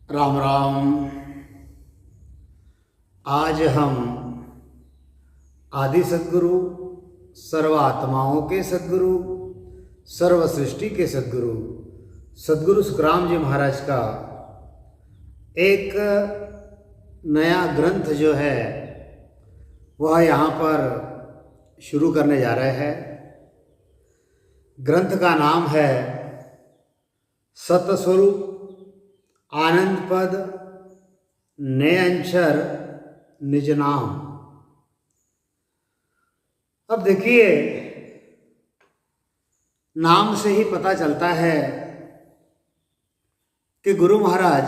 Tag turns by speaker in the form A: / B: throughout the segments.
A: राम राम। आज हम आदि सद्गुरु, सर्व आत्माओं के सद्गुरु, सर्व सृष्टि के सद्गुरु सद्गुरु सुखराम जी महाराज का एक नया ग्रंथ जो है वह यहाँ पर शुरू करने जा रहे हैं। ग्रंथ का नाम है सतस्वरूप आनंद पद नयनचर निज नाम। अब देखिए, नाम से ही पता चलता है कि गुरु महाराज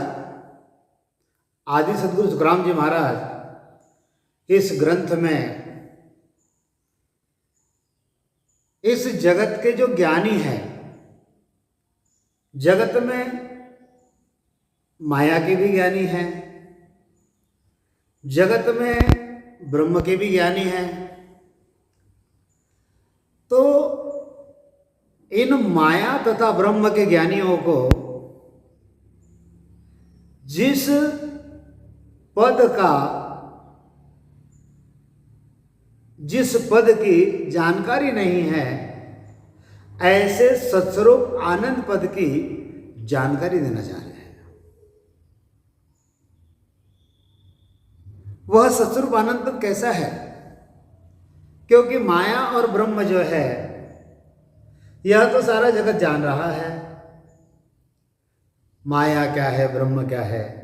A: आदि सद्गुरु सुखराम जी महाराज इस ग्रंथ में इस जगत के जो ज्ञानी हैं, जगत में माया के भी ज्ञानी हैं, जगत में ब्रह्म के भी ज्ञानी हैं, तो इन माया तथा ब्रह्म के ज्ञानियों को जिस पद की जानकारी नहीं है, ऐसे सत्स्वरूप आनंद पद की जानकारी देना चाह रहे हैं। वह सत्स्वरूप आनंद पद कैसा है? क्योंकि माया और ब्रह्म जो है यह तो सारा जगत जान रहा है, माया क्या है, ब्रह्म क्या है।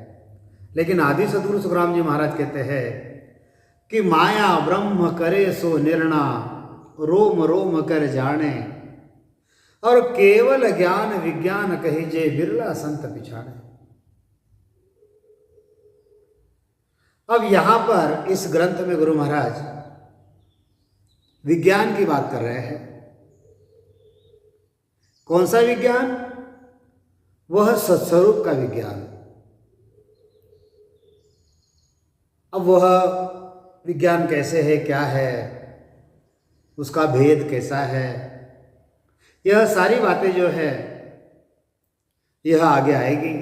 A: लेकिन आदि सद्गुरु सुखराम जी महाराज कहते हैं कि माया ब्रह्म करे सो निर्णा, रोम रोम कर जाने, और केवल ज्ञान विज्ञान कही जे बिरला संत पिछाड़े। अब यहां पर इस ग्रंथ में गुरु महाराज विज्ञान की बात कर रहे हैं। कौन सा विज्ञान? वह सत्स्वरूप का विज्ञान। अब वह विज्ञान कैसे है, क्या है, उसका भेद कैसा है, यह सारी बातें जो है यह आगे आएगी।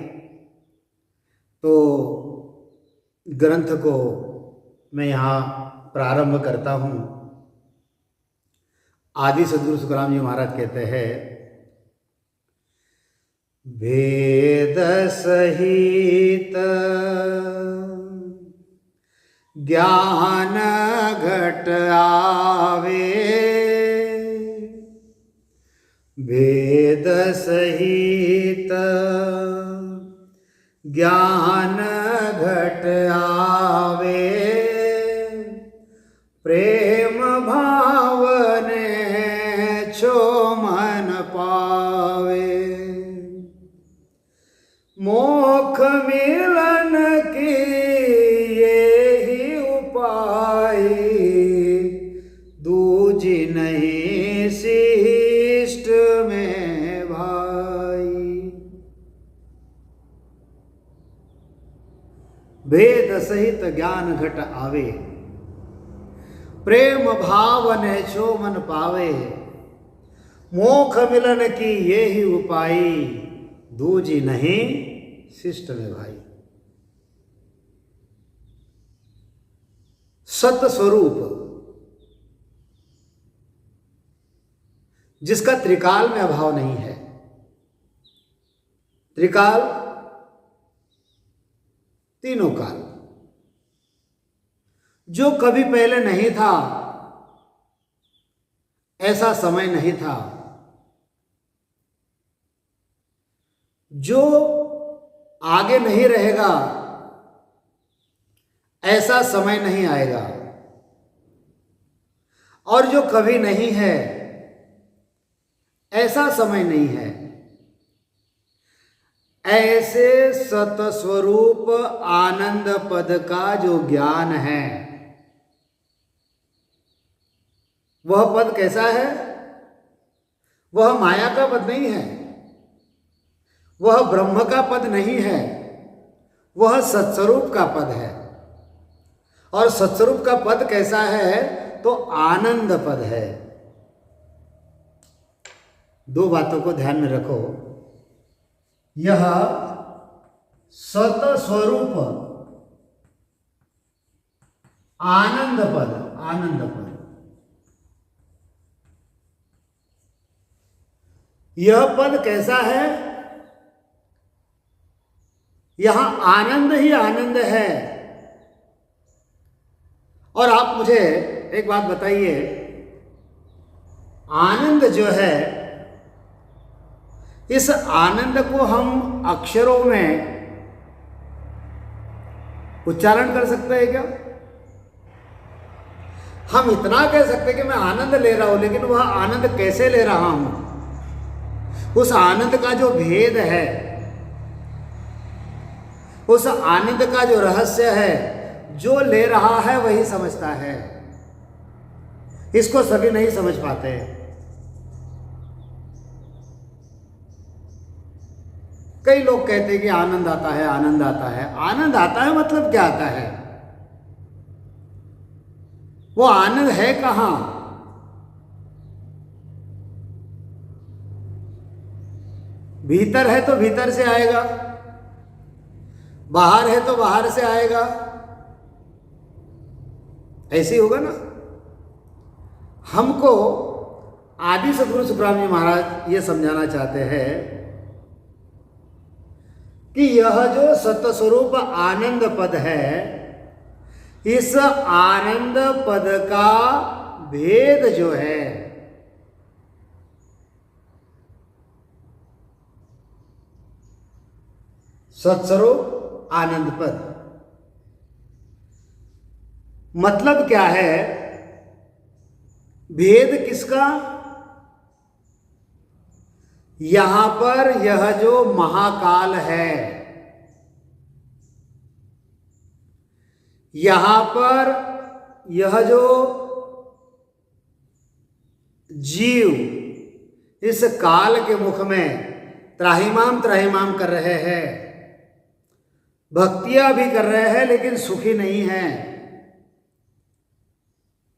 A: तो ग्रंथ को मैं यहाँ प्रारंभ करता हूँ। आदि सद्गुरु सुखराम जी महाराज कहते हैं, भेद सहित ज्ञान घट आवे, भेद सहित ज्ञान घट आवे, प्रेम भावने छो मन पावे, मोक्ष मिलन की यही उपाय, दूजी नहीं शिष्ट में भाई। भेद सहित ज्ञान घट आवे, प्रेम भाव ने छो मन पावे, मोक्ष मिलन की ये ही उपाय, दूजी नहीं शिष्ट में भाई। सत स्वरूप जिसका त्रिकाल में अभाव नहीं है। त्रिकाल तीनों काल, जो कभी पहले नहीं था, ऐसा समय नहीं था, जो आगे नहीं रहेगा, ऐसा समय नहीं आएगा, और जो कभी नहीं है, ऐसा समय नहीं है। ऐसे सतस्वरूप आनंद पद का जो ज्ञान है, वह पद कैसा है? वह माया का पद नहीं है, वह ब्रह्म का पद नहीं है, वह सत्स्वरूप का पद है। और सत्स्वरूप का पद कैसा है? तो आनंद पद है। दो बातों को ध्यान में रखो। यह सतस्वरूप आनंद पद, आनंद पद, यह पद कैसा है? यहां आनंद ही आनंद है। और आप मुझे एक बात बताइए, आनंद जो है, इस आनंद को हम अक्षरों में उच्चारण कर सकते हैं क्या? हम इतना कह सकते हैं कि मैं आनंद ले रहा हूं, लेकिन वह आनंद कैसे ले रहा हूं, उस आनंद का जो भेद है, उस आनंद का जो रहस्य है, जो ले रहा है वही समझता है। इसको सभी नहीं समझ पाते। कई लोग कहते हैं कि आनंद आता है, आनंद आता है। आनंद आता है मतलब क्या आता है? वो आनंद है कहां? भीतर है तो भीतर से आएगा, बाहर है तो बाहर से आएगा, ऐसे ही होगा ना। हमको आदि सद्गुरु सुखराम जी महाराज ये समझाना चाहते हैं कि यह जो सतस्वरूप आनंद पद है, इस आनंद पद का भेद जो है, सत्स्वरूप आनंद पद, मतलब क्या है? भेद किसका? यहां पर यह जो महाकाल है, यहां पर यह जो जीव इस काल के मुख में त्राहिमाम त्राहिमाम कर रहे हैं, भक्तियां भी कर रहे हैं, लेकिन सुखी नहीं है।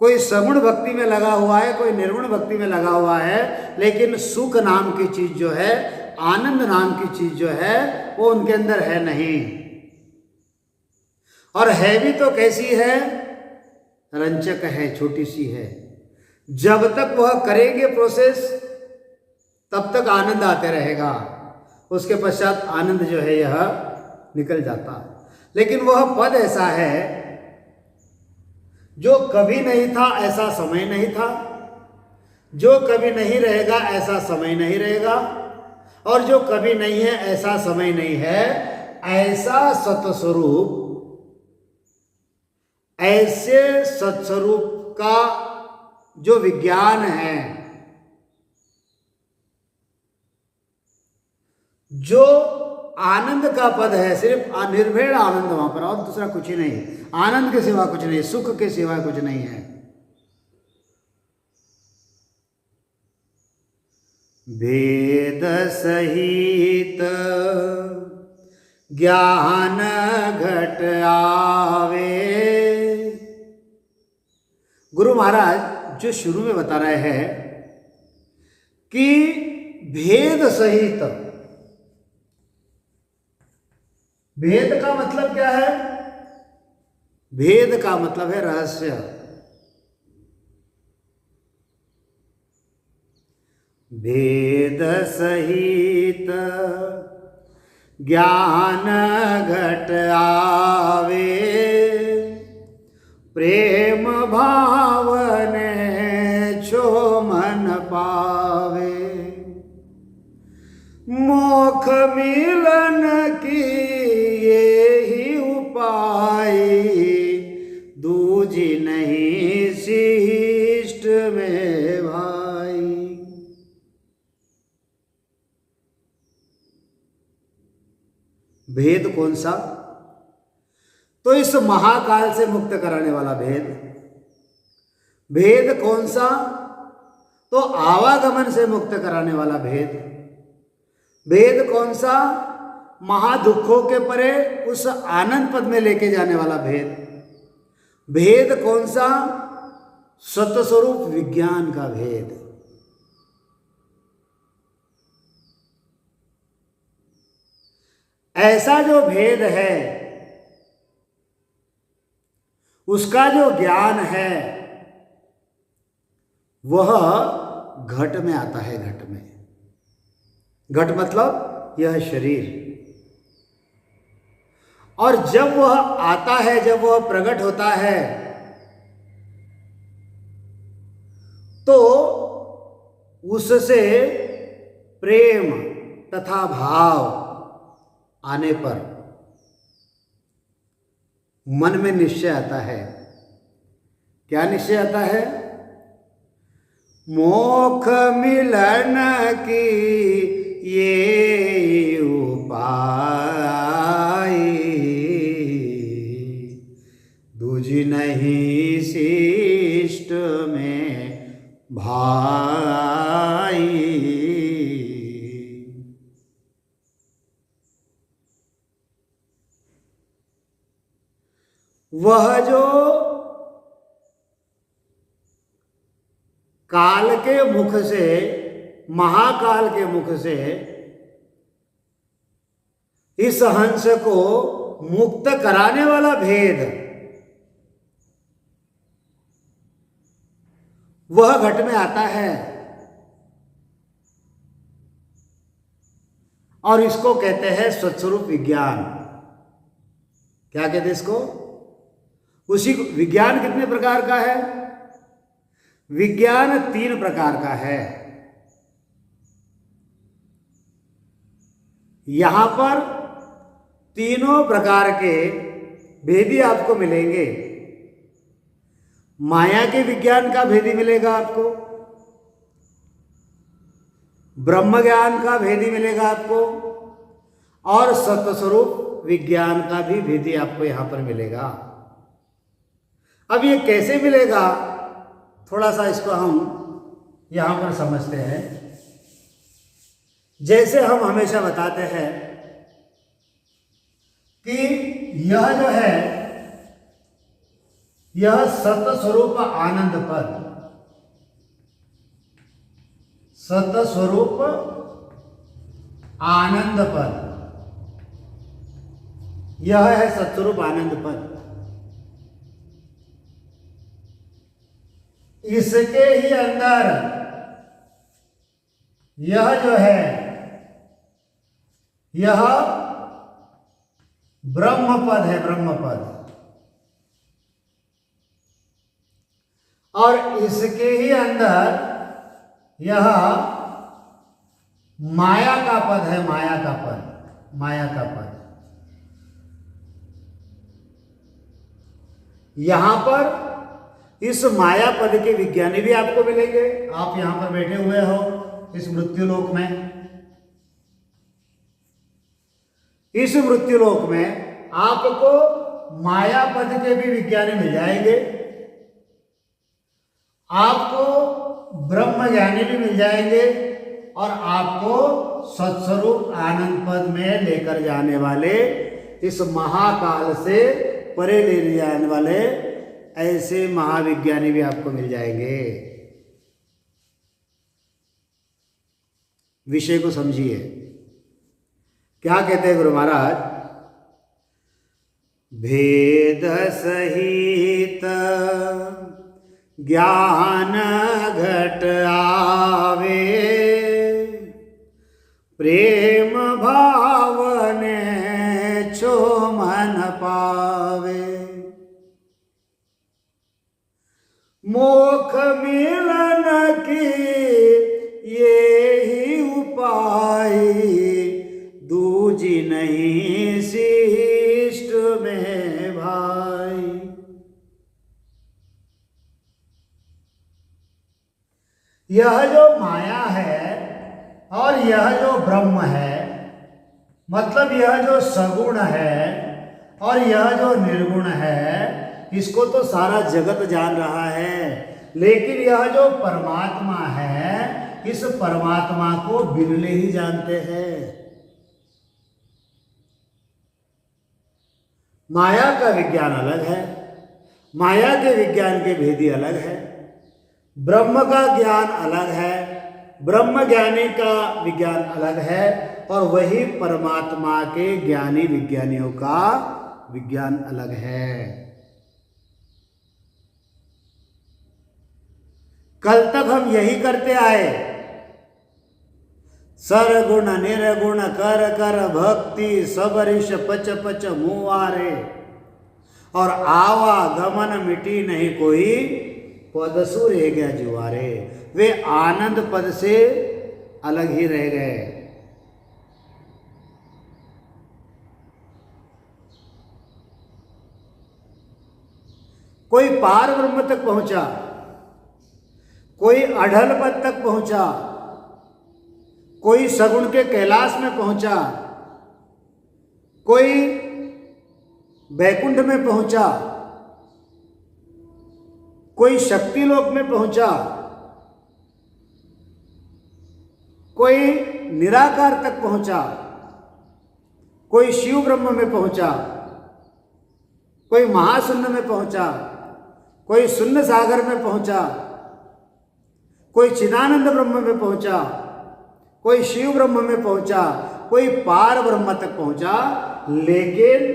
A: कोई सगुण भक्ति में लगा हुआ है, कोई निर्गुण भक्ति में लगा हुआ है, लेकिन सुख नाम की चीज जो है, आनंद नाम की चीज जो है, वो उनके अंदर है नहीं। और है भी तो कैसी है? रंचक है, छोटी सी है। जब तक वह करेंगे प्रोसेस, तब तक आनंद आते रहेगा, उसके पश्चात आनंद जो है यह निकल जाता है। लेकिन वह पद ऐसा है जो कभी नहीं था ऐसा समय नहीं था, जो कभी नहीं रहेगा ऐसा समय नहीं रहेगा, और जो कभी नहीं है ऐसा समय नहीं है। ऐसा सतस्वरूप, ऐसे सत्स्वरूप का जो विज्ञान है, जो आनंद का पद है, सिर्फ निर्भेद आनंद वहां पर, और दूसरा कुछ ही नहीं। आनंद के सिवा कुछ नहीं, सुख के सिवा कुछ नहीं है। भेद सहित ज्ञान घट आवे। गुरु महाराज जो शुरू में बता रहे हैं कि भेद सहित, भेद का मतलब क्या है? भेद का मतलब है रहस्य। भेद सहित ज्ञान घट आवे, प्रेम भावने छो मन पावे। मोख मिलन की ये ही उपाय, दूजी नहीं शिष्ट में भाई। भेद कौन सा? तो इस महाकाल से मुक्त कराने वाला भेद। भेद कौन सा? तो आवागमन से मुक्त कराने वाला भेद। भेद कौन सा? महादुखों के परे उस आनंद पद में लेके जाने वाला भेद। भेद कौन सा? सत्स्वरूप विज्ञान का भेद। ऐसा जो भेद है, उसका जो ज्ञान है, वह घट में आता है। घट में, घट मतलब यह शरीर। और जब वह आता है, जब वह प्रकट होता है, तो उससे प्रेम तथा भाव आने पर मन में निश्चय आता है। क्या निश्चय आता है? मोक्ष मिलन की ये उपाय, दूज नहीं शिष्ट में भाई। वह जो काल के मुख से, महाकाल के मुख से इस हंस को मुक्त कराने वाला भेद, वह घट में आता है। और इसको कहते हैं स्वस्वरूप विज्ञान। क्या कहते हैं इसको? उसी विज्ञान कितने प्रकार का है? विज्ञान 3 प्रकार का है। यहां पर तीनों प्रकार के भेदी आपको मिलेंगे। माया के विज्ञान का भेदी मिलेगा आपको, ब्रह्म ज्ञान का भेदी मिलेगा आपको, और सत्स्वरूप विज्ञान का भी भेदी आपको यहां पर मिलेगा। अब ये कैसे मिलेगा, थोड़ा सा इसको हम यहां पर समझते हैं। जैसे हम हमेशा बताते हैं कि यह जो है, यह सत्स्वरूप आनंद पद, सत्स्वरूप आनंद पद, यह है सत्स्वरूप आनंद पद। इसके ही अंदर यह जो है, यह ब्रह्म पद है, ब्रह्म पद। और इसके ही अंदर यह माया का पद है, माया का पद, माया का पद। यहां पर इस माया पद के विज्ञानी भी आपको मिलेंगे। आप यहां पर बैठे हुए हो इस मृत्युलोक में। इस मृत्युलोक में आपको माया पद के भी विज्ञानी मिल जाएंगे, आपको ब्रह्म ज्ञानी भी मिल जाएंगे, और आपको सत्स्वरूप आनंद पद में लेकर जाने वाले, इस महाकाल से परे ले जाने वाले ऐसे महाविज्ञानी भी आपको मिल जाएंगे। विषय को समझिए। क्या कहते हैं गुरु महाराज? भेद सहित ज्ञान घट आवे, प्रेम भावने छो मन पावे, मोक्ष मिलन की ये ही उपाय, दूजी नहीं शिष्ट में भाई। यह जो माया है और यह जो ब्रह्म है, मतलब यह जो सगुण है और यह जो निर्गुण है, इसको तो सारा जगत जान रहा है, लेकिन यह जो परमात्मा है, इस परमात्मा को बिरले ही जानते हैं। माया का विज्ञान अलग है, माया के विज्ञान के भेदी अलग है, ब्रह्म का ज्ञान अलग है, ब्रह्म ज्ञानी का विज्ञान अलग है, और वही परमात्मा के ज्ञानी विज्ञानियों का विज्ञान अलग है। कल तक हम यही करते आए, सरगुण निर्गुण कर कर भक्ति, सबरिश पच पच मुआरे, और आवागमन मिटी नहीं कोई, पदसु रह गया जुआरे। वे आनंद पद से अलग ही रह गए। कोई पार ब्रह्म तक पहुंचा, कोई अढ़ल पद तक पहुंचा, कोई सगुण के कैलाश में पहुंचा, कोई बैकुंठ में पहुंचा, कोई शक्ति लोक में पहुंचा, कोई निराकार तक पहुंचा, कोई शिव ब्रह्म में पहुंचा, कोई महाशून्य में पहुंचा, कोई शून्य सागर में पहुंचा, कोई चिदानंद ब्रह्म में पहुंचा, कोई शिव ब्रह्म में पहुंचा, कोई पार ब्रह्म तक पहुंचा, लेकिन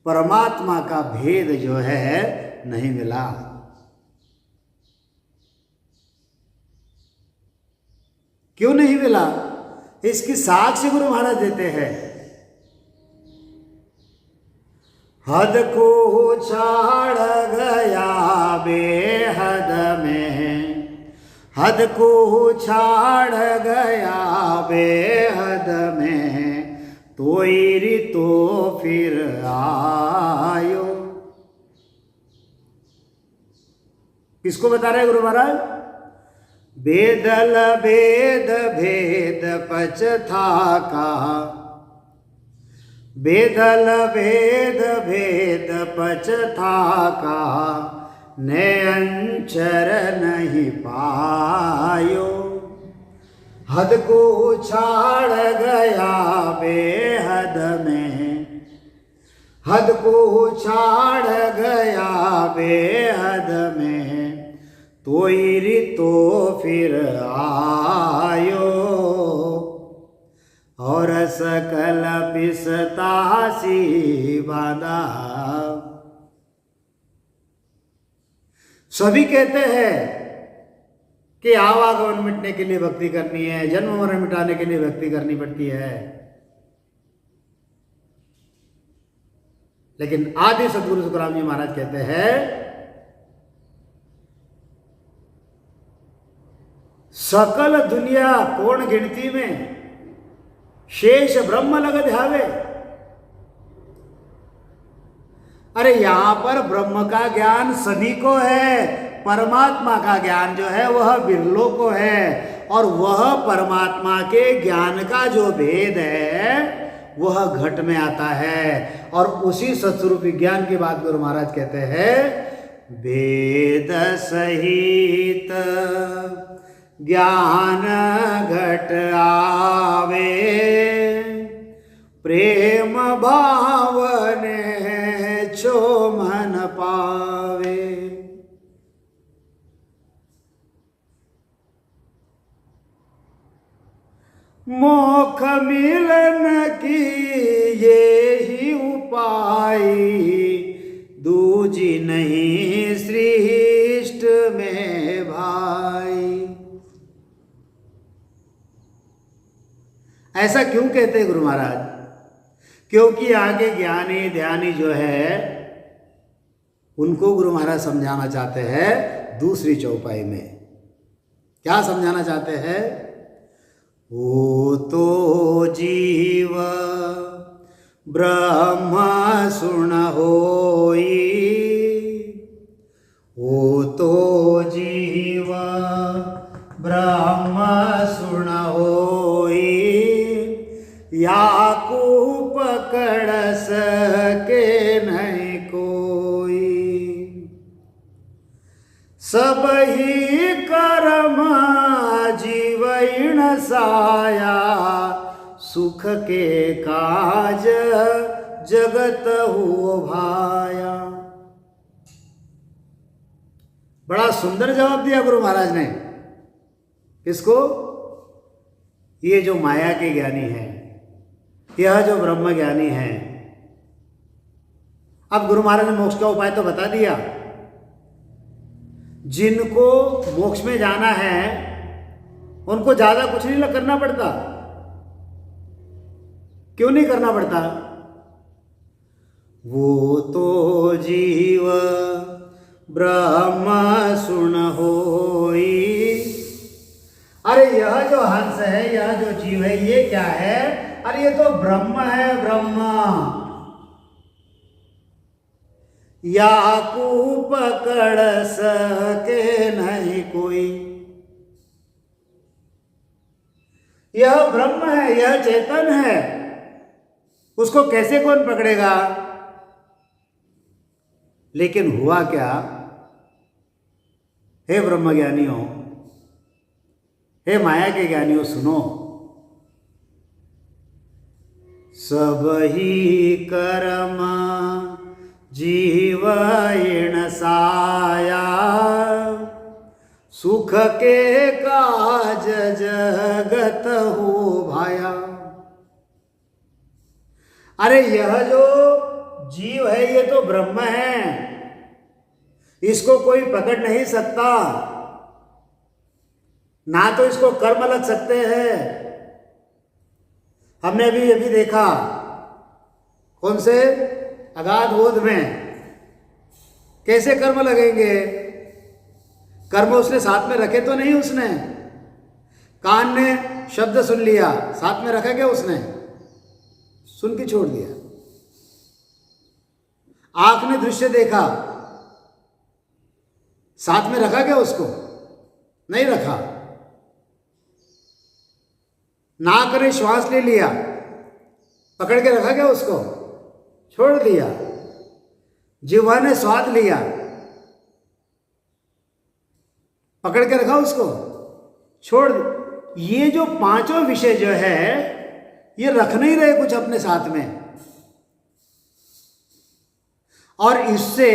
A: परमात्मा का भेद जो है नहीं मिला। क्यों नहीं मिला? इसकी साक्ष्य गुरु महाराज देते हैं। हद को छाड़ गया बेहद में, हद को छाड़ गया बेहद में, तोयरी तो फिर आयो। किसको बता रहे गुरु महाराज? बेदल भेद भेद पचथा का, बेदल भेद भेद पचथा का, ने अंचर नहीं पायो। हद को छाड़ गया बेहद में, हद को छाड़ गया बेहद में, तोयरी तो फिर आयो। और सकल पिसता सी बाधा। सभी कहते हैं कि आवागमन मिटने के लिए भक्ति करनी है, जन्म मरण मिटाने के लिए भक्ति करनी पड़ती है, लेकिन आदि सदगुरु सुखराम जी महाराज कहते हैं सकल दुनिया कोण गिनती में, शेष ब्रह्म लग ध्यावे। अरे यहां पर ब्रह्म का ज्ञान सभी को है, परमात्मा का ज्ञान जो है वह बिरलों को है, और वह परमात्मा के ज्ञान का जो भेद है वह घट में आता है। और उसी सत्स्वरूप विज्ञान की बात गुरु महाराज कहते हैं, भेद सहित ज्ञान घट आवे, प्रेम भावने छो मन पावे। मोख मिलन की ये ही उपाय, दूजी नहीं सृष्ट में भाई। ऐसा क्यों कहते हैं गुरु महाराज? क्योंकि आगे ज्ञानी ध्यानी जो है उनको गुरु महाराज समझाना चाहते हैं दूसरी चौपाई में। क्या समझाना चाहते हैं? ओ तो जीव ब्रह्म सुन होई, ओ तो जीव ब्रह्म सुन होई, याकू पकड़ सके नहीं कोई। सब ही कर्म जीवैन साया, सुख के काज जगत हो भाया। बड़ा सुंदर जवाब दिया गुरु महाराज ने। किसको? ये जो माया के ज्ञानी हैं, यह जो ब्रह्म ज्ञानी हैं। अब गुरु महाराज ने मोक्ष का उपाय तो बता दिया। जिनको मोक्ष में जाना है उनको ज्यादा कुछ नहीं करना पड़ता। क्यों नहीं करना पड़ता? वो तो जीव ब्रह्म सुन होई। अरे यह जो हंस है, यह जो जीव है, ये क्या है? अरे ये तो ब्रह्म है, ब्रह्म। याकू पकड़ सके नहीं कोई। यह ब्रह्म है, यह चेतन है, उसको कैसे कौन पकड़ेगा? लेकिन हुआ क्या? हे ब्रह्म ज्ञानियों, हे माया के ज्ञानियों, सुनो। सब ही कर्म जीवयण साया, सुख के काज जगत हो भाया। अरे यह जो जीव है ये तो ब्रह्म है, इसको कोई पकड़ नहीं सकता। ना तो इसको कर्म लग सकते हैं। हमने अभी अभी देखा, कौन से अगाध बोध में कैसे कर्म लगेंगे। कर्म उसने साथ में रखे तो नहीं, उसने कान ने शब्द सुन लिया, साथ में रखा क्या उसने? सुन के छोड़ दिया। आंख ने दृश्य देखा, साथ में रखा क्या उसको? नहीं रखा। नाक ने श्वास ले लिया, पकड़ के रखा क्या उसको? छोड़ दिया। जिह्वा ने स्वाद लिया, पकड़ के रखा उसको? छोड़। ये जो पांचों विषय जो है ये रख नहीं रहे कुछ अपने साथ में, और इससे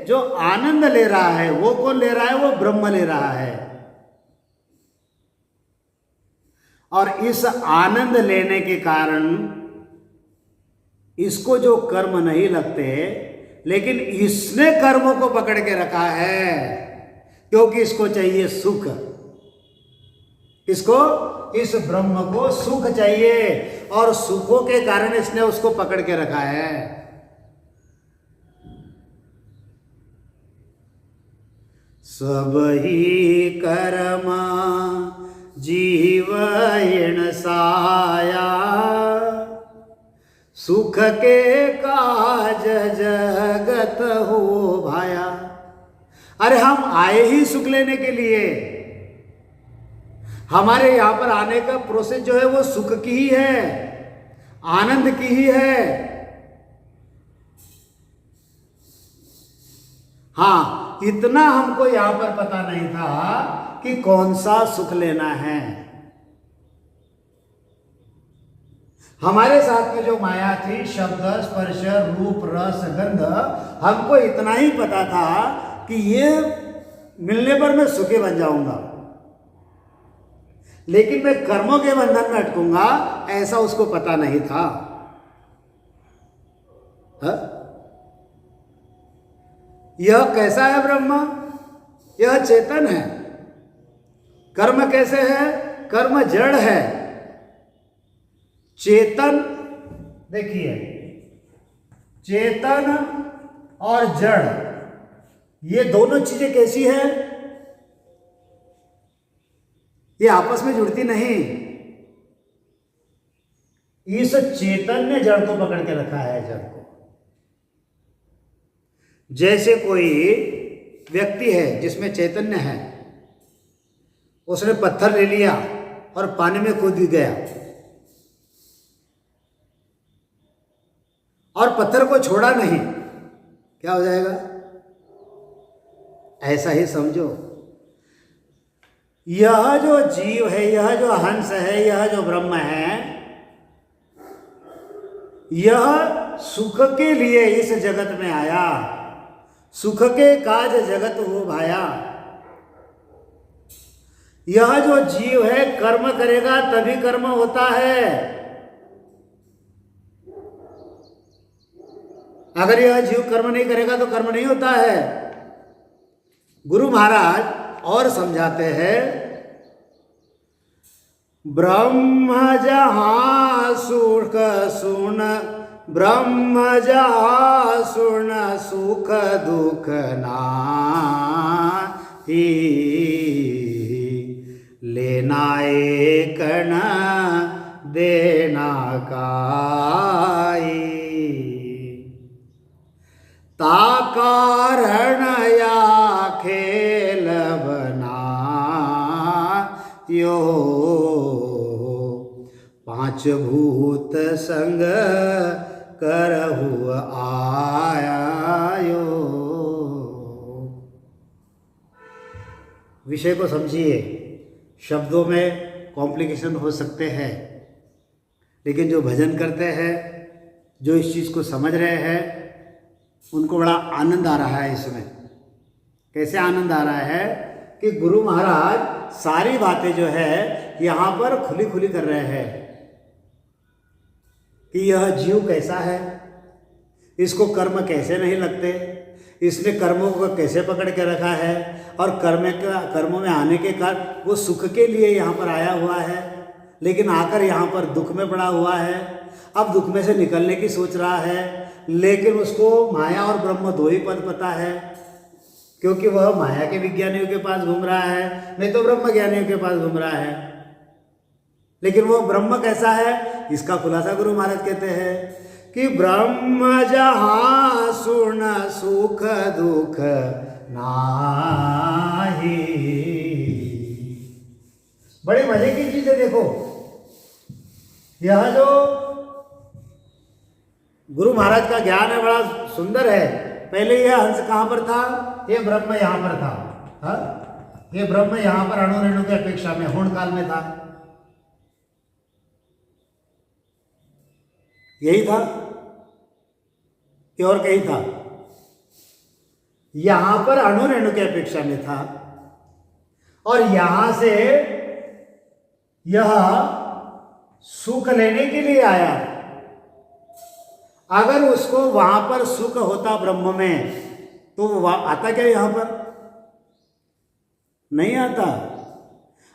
A: जो आनंद ले रहा है वो कौन ले रहा है? वो ब्रह्म ले रहा है। और इस आनंद लेने के कारण इसको जो कर्म नहीं लगते, लेकिन इसने कर्मों को पकड़ के रखा है, क्योंकि इसको चाहिए सुख। इसको, इस ब्रह्म को सुख चाहिए, और सुखों के कारण इसने उसको पकड़ के रखा है। सब ही कर्म जीवयण साया, सुख के काज जगत हो भाया। अरे हम आए ही सुख लेने के लिए। हमारे यहां पर आने का प्रोसेस जो है वो सुख की ही है, आनंद की ही है। हाँ, इतना हमको यहां पर पता नहीं था कि कौन सा सुख लेना है। हमारे साथ में जो माया थी, शब्द स्पर्श रूप रस गंध, हमको इतना ही पता था कि ये मिलने पर मैं सुखी बन जाऊंगा, लेकिन मैं कर्मों के बंधन में अटकूंगा, ऐसा उसको पता नहीं था। यह कैसा है ब्रह्म? यह चेतन है। कर्म कैसे है? कर्म जड़ है। चेतन, देखिए, चेतन और जड़, ये दोनों चीजें कैसी है? ये आपस में जुड़ती नहीं। इस चेतन ने जड़ को पकड़ के रखा है, जड़ को। जैसे कोई व्यक्ति है जिसमें चैतन्य है, उसने पत्थर ले लिया और पानी में कूद गया, और पत्थर को छोड़ा नहीं, क्या हो जाएगा? ऐसा ही समझो, यह जो जीव है, यह जो हंस है, यह जो ब्रह्म है, यह सुख के लिए इस जगत में आया। सुख के काज जगत हो भाया। यह जो जीव है कर्म करेगा तभी कर्म होता है। अगर यह जीव कर्म नहीं करेगा तो कर्म नहीं होता है। गुरु महाराज और समझाते हैं, ब्रह्म जहाँ सुख सुन, ब्रह्म जहाँ सुन सुख दुख नाही, लेना एक न देना काई, ता कारण या खेल बना यो, पांच भूत संग करहु आयो। विषय को समझिए। शब्दों में कॉम्प्लिकेशन हो सकते हैं, लेकिन जो भजन करते हैं, जो इस चीज़ को समझ रहे हैं, उनको बड़ा आनंद आ रहा है इसमें। कैसे आनंद आ रहा है कि गुरु महाराज सारी बातें जो है यहाँ पर खुली खुली कर रहे हैं कि यह जीव कैसा है, इसको कर्म कैसे नहीं लगते, इसने कर्मों को कैसे पकड़ के रखा है, और कर्मों में आने के कारण वो सुख के लिए यहाँ पर आया हुआ है, लेकिन आकर यहाँ पर दुख में पड़ा हुआ है। अब दुख में से निकलने की सोच रहा है, लेकिन उसको माया और ब्रह्म दो ही पद पता है, क्योंकि वह माया के विज्ञानियों के पास घूम रहा है, नहीं तो ब्रह्म ज्ञानियों के पास घूम रहा है। लेकिन वो ब्रह्म कैसा है, इसका खुलासा गुरु महाराज कहते हैं कि ब्रह्म जहाँ सुन सुख दुख नाही। बड़े मजे की चीज है। देखो, यह जो गुरु महाराज का ज्ञान है बड़ा सुंदर है। पहले यह हंस कहाँ पर था, ये ब्रह्म यहाँ पर था। हा? ये ब्रह्म यहाँ पर अणु रेणु की अपेक्षा में होड़ काल में था। यही था कि और कहीं था? यहां पर अणु रेणु की अपेक्षा में था, और यहां से यह सुख लेने के लिए आया। अगर उसको वहां पर सुख होता ब्रह्म में, तो वो आता क्या यहां पर? नहीं आता।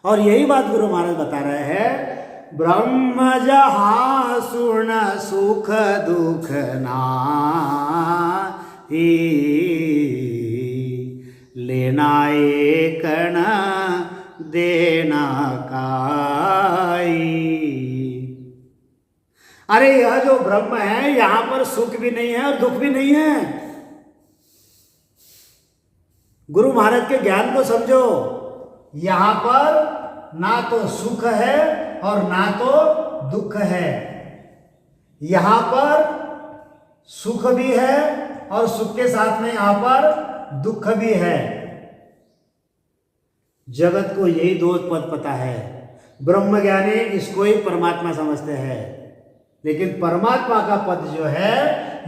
A: और यही बात गुरु महाराज बता रहे हैं, ब्रह्म जहाँ सुन सुख दुख नाही, लेना एक न देना काई। अरे यह जो ब्रह्म है, यहां पर सुख भी नहीं है और दुख भी नहीं है। गुरु महाराज के ज्ञान को समझो। यहां पर ना तो सुख है और ना तो दुख है। यहां पर सुख भी है और सुख के साथ में यहां पर दुख भी है। जगत को यही दो पद पता है। ब्रह्म ज्ञानी इसको ही परमात्मा समझते हैं, लेकिन परमात्मा का पद जो है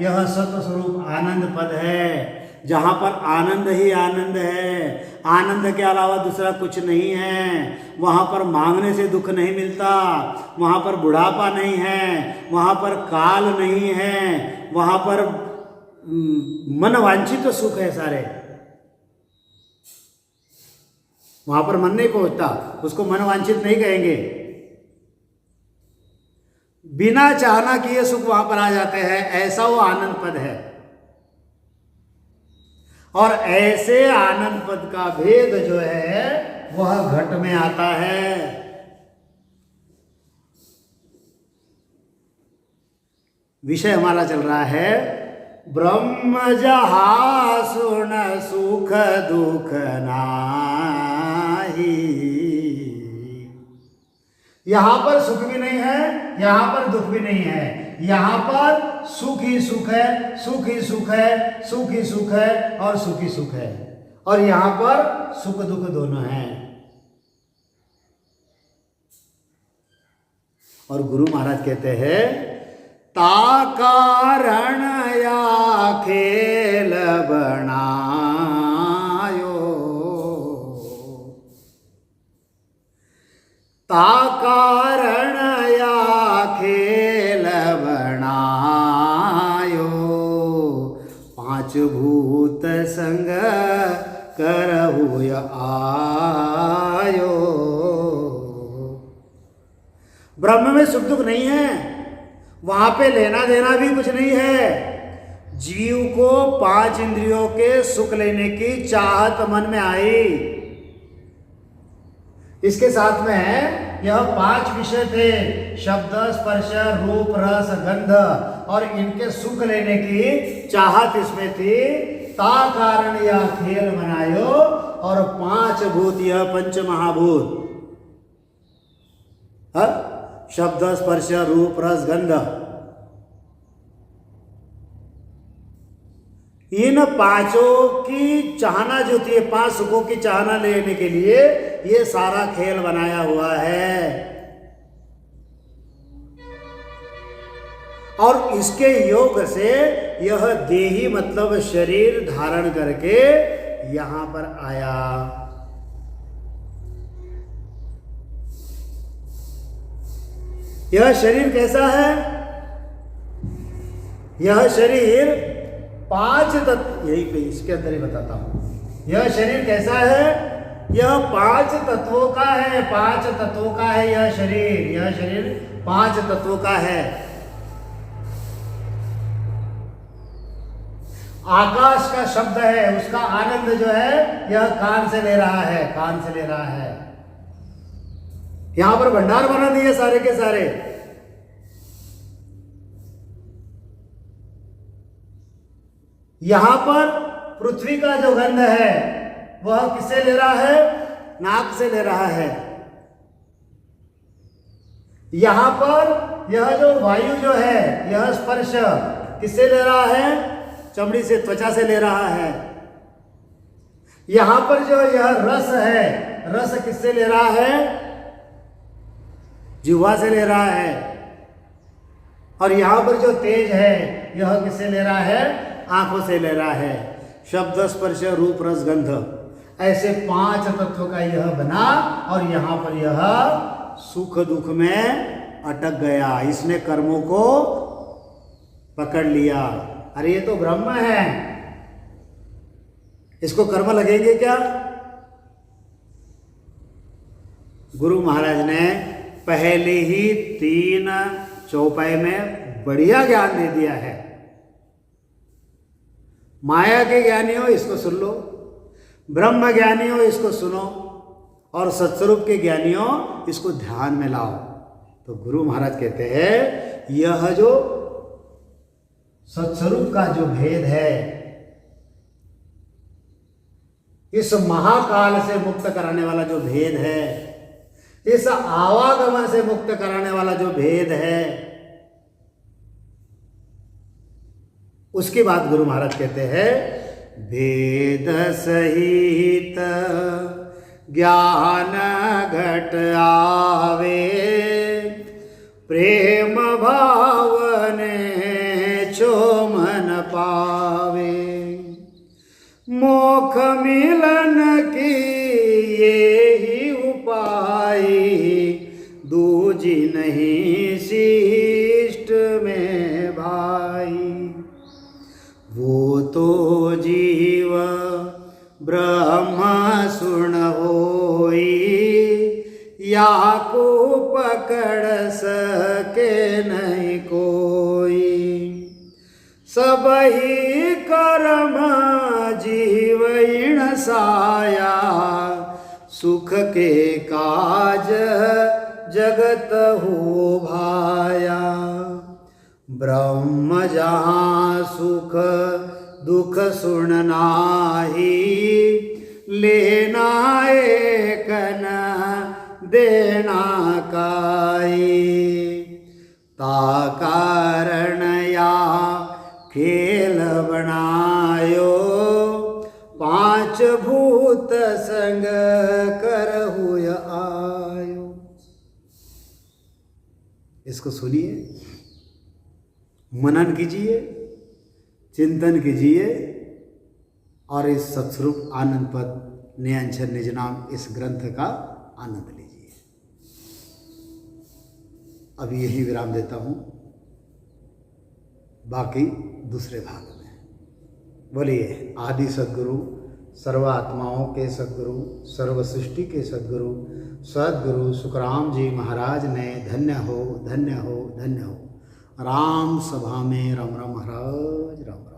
A: यह सत्य स्वरूप आनंद पद है, जहां पर आनंद ही आनंद है। आनंद के अलावा दूसरा कुछ नहीं है। वहां पर मांगने से दुख नहीं मिलता, वहां पर बुढ़ापा नहीं है, वहां पर काल नहीं है, वहां पर मन वांछित सुख है सारे। वहां पर मन नहीं पहुंचता, उसको मन वांछित नहीं कहेंगे। बिना चाहना किए सुख वहां पर आ जाते हैं, ऐसा वो आनंद पद है। और ऐसे आनंद पद का भेद जो है वह घट में आता है। विषय हमारा चल रहा है, ब्रह्म जहाँ सुन सुख दुख नाही। यहां पर सुख भी नहीं है, यहां पर दुख भी नहीं है। यहां पर सुख ही सुख है, सुख ही सुख है, सुख ही सुख है और सुख ही सुख है। और यहां पर सुख दुख दोनों हैं। और गुरु महाराज कहते हैं, ता कारण या खेल बनायो। पांच भूत संग करहु आयो। ब्रह्म में सुख दुख नहीं है, वहां पे लेना देना भी कुछ नहीं है। जीव को पांच इंद्रियों के सुख लेने की चाहत मन में आई। इसके साथ में यह पांच विषय थे, शब्द स्पर्श रूप रस गंध, और इनके सुख लेने की चाहत इसमें थी। ता कारण यह खेल बनायो, और पांच भूत यह पंच महाभूत, शब्द स्पर्श रूप रस गंध, इन पांचों की चाहना जो थी, पांच सुखों की चाहना लेने के लिए ये सारा खेल बनाया हुआ है। और इसके योग से यह देही मतलब शरीर धारण करके यहां पर आया। यह शरीर कैसा है? यह शरीर पांच तत्व, यही पे इसके अंदर ही बताता हूं। यह शरीर कैसा है? यह पांच तत्वों का है, पांच तत्वों का है यह शरीर। यह शरीर पांच तत्वों का है। आकाश का शब्द है, उसका आनंद जो है यह कान से ले रहा है, कान से ले रहा है। यहां पर भंडार बना दिए सारे के सारे। यहां पर पृथ्वी का जो गंध है वह किससे ले रहा है? नाक से ले रहा है। यहां पर यह जो वायु जो है यह स्पर्श किससे ले रहा है? चमड़ी से, त्वचा से ले रहा है। यहां पर जो यह रस है, रस किससे ले रहा है? जिह्वा से ले रहा है। और यहां पर जो तेज है यह किससे ले रहा है? आंखों से ले रहा है। शब्द स्पर्श रूप रस गंध, ऐसे पांच तत्व का यह बना, और यहां पर यह सुख दुख में अटक गया। इसने कर्मों को पकड़ लिया। अरे ये तो ब्रह्म है, इसको कर्म लगेंगे क्या? गुरु महाराज ने पहले ही 3 चौपाई में बढ़िया ज्ञान दे दिया है। माया के ज्ञानी हो इसको सुन लो, ब्रह्म ज्ञानी हो इसको सुनो, और सत्स्वरूप के ज्ञानी हो इसको ध्यान में लाओ। तो गुरु महाराज कहते हैं यह जो सत्स्वरूप का जो भेद है, इस महाकाल से मुक्त कराने वाला जो भेद है, इस आवागमन से मुक्त कराने वाला जो भेद है, उसकी बात गुरु महाराज कहते हैं। भेद सहित ज्ञान घट आवे, प्रेम भावने छो मन पावे। मोख मिलन की ये ही उपाय, दूजी नहीं शिष्ट में भाई। वो तो जीव ब्रह्म सुन होई, या को पकड़ सके नहीं कोई। सब ही कर्म जीव साया, सुख के काज जगत हो भाया। ब्रह्म जहाँ सुख दुख सुनना ही, लेना एक न देना काई। ता कारण या खेल बनायो, पांच भूत संग करहु आयो। इसको सुनिए, मनन कीजिए, चिंतन कीजिए, और इस सत्स्वरूप आनंद पद नियंचन निज नाम इस ग्रंथ का आनंद लीजिए। अभी यही विराम देता हूँ, बाकी दूसरे भाग में। बोलिए आदि सद्गुरु, सर्व आत्माओं के सद्गुरु, सर्व सृष्टि के सद्गुरु सद्गुरु सुखराम जी महाराज ने धन्य हो, धन्य हो, धन्य हो। राम सभा में राम राम महाराज, राम राम।